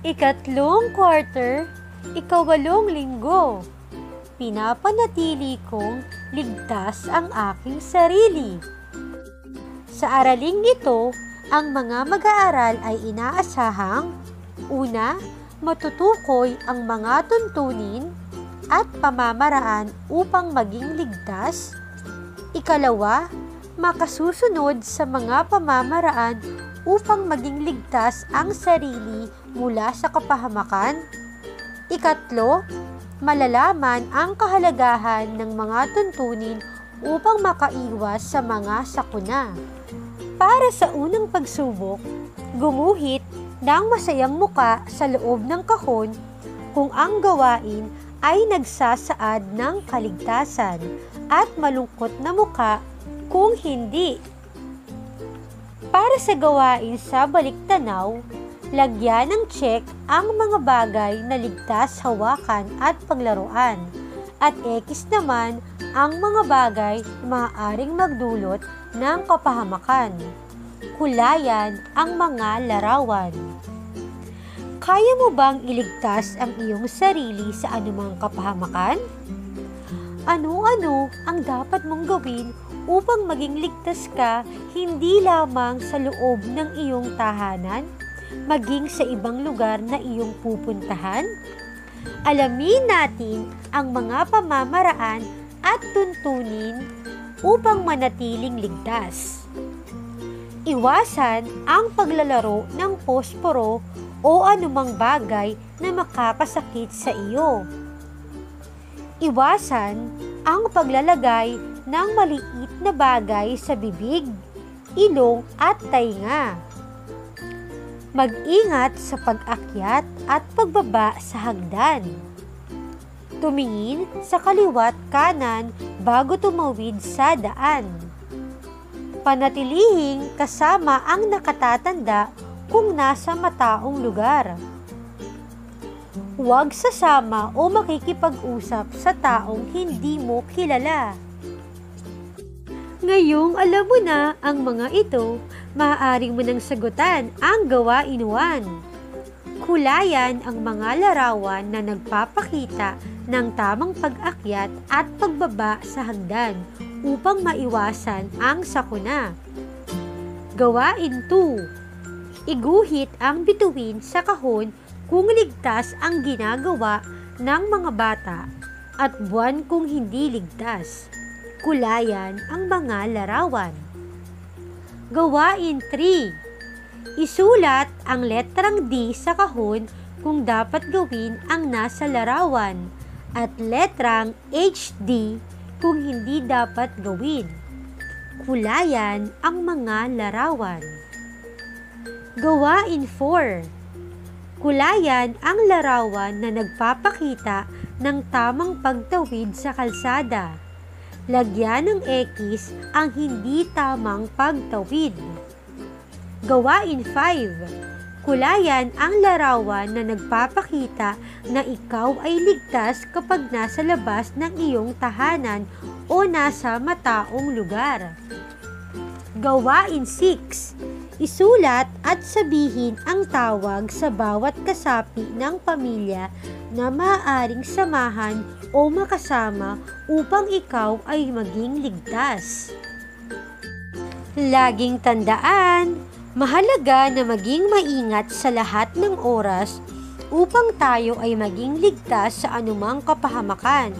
Ikatlong quarter, ikawalong linggo. Pinapanatili kong ligtas ang aking sarili. Sa araling ito, ang mga mag-aaral ay inaasahang: una, matutukoy ang mga tuntunin at pamamaraan upang maging ligtas. Ikalawa, makasusunod sa mga pamamaraan upang maging ligtas ang sarili mula sa kapahamakan. Ikatlo, malalaman ang kahalagahan ng mga tuntunin upang makaiwas sa mga sakuna. Para sa unang pagsubok, gumuhit ng masayang muka sa loob ng kahon kung ang gawain ay nagsasaad ng kaligtasan, at malungkot na muka kung hindi. Para sa gawain sa baliktanaw, lagyan ng check ang mga bagay na ligtas hawakan at paglaruan, at X naman ang mga bagay na maaaring magdulot ng kapahamakan. Kulayan ang mga larawan. Kaya mo bang iligtas ang iyong sarili sa anumang kapahamakan? Ano-ano ang dapat mong gawin upang maging ligtas ka, hindi lamang sa loob ng iyong tahanan, maging sa ibang lugar na iyong pupuntahan? Alamin natin ang mga pamamaraan at tuntunin upang manatiling ligtas. Iwasan ang paglalaro ng posporo o anumang bagay na makakasakit sa iyo. Iwasan ang paglalagay ng maliit na bagay sa bibig, ilong at tainga. Mag-ingat sa pag-akyat at pagbaba sa hagdan. Tumingin sa kaliwa't kanan bago tumawid sa daan. Panatilihing kasama ang nakatatanda kung nasa mataong lugar. Huwag sasama o makikipag-usap sa taong hindi mo kilala. Ngayong alam mo na ang mga ito, maaari mo nang sagutan ang gawain 1. Kulayan ang mga larawan na nagpapakita ng tamang pag-akyat at pagbaba sa hagdan upang maiwasan ang sakuna. Gawain 2. Iguhit ang bituin sa kahon kung ligtas ang ginagawa ng mga bata at buwan kung hindi ligtas. Kulayan ang mga larawan. Gawain 3. Isulat ang letrang D sa kahon kung dapat gawin ang nasa larawan at letrang HD kung hindi dapat gawin. Kulayan ang mga larawan. Gawain 4. Kulayan ang larawan na nagpapakita ng tamang pagtawid sa kalsada. Lagyan ng X ang hindi tamang pagtawid. Gawain 5. Kulayan ang larawan na nagpapakita na ikaw ay ligtas kapag nasa labas ng iyong tahanan o nasa mataong lugar. Gawain 6. Isulat at sabihin ang tawag sa bawat kasapi ng pamilya na maaaring samahan o makasama upang ikaw ay maging ligtas. Laging tandaan, mahalaga na maging maingat sa lahat ng oras upang tayo ay maging ligtas sa anumang kapahamakan.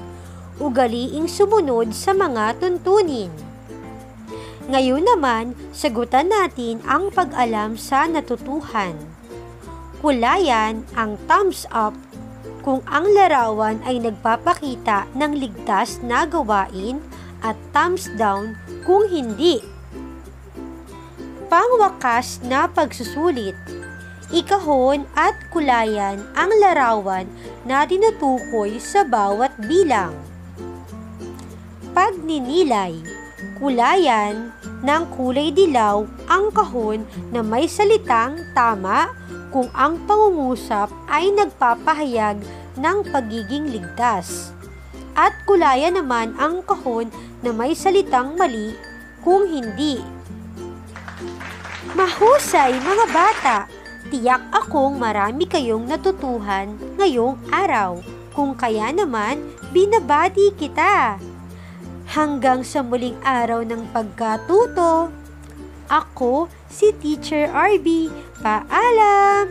Ugaliing sumunod sa mga tuntunin. Ngayon naman, sagutan natin ang pag-alam sa natutuhan. Kulayan ang thumbs up kung ang larawan ay nagpapakita ng ligtas na gawain at thumbs down kung hindi. Pangwakas na pagsusulit. Ikahon at kulayan ang larawan na tinutukoy sa bawat bilang. Pagninilay. Kulayan ng kulay dilaw ang kahon na may salitang tama kung ang pangungusap ay nagpapahayag ng pagiging ligtas. At kulayan naman ang kahon na may salitang mali kung hindi. Mahusay mga bata! Tiyak akong marami kayong natutuhan ngayong araw. Kung kaya naman, binabati kita. Hanggang sa muling araw ng pagkatuto, ako si Teacher RB. Paalam!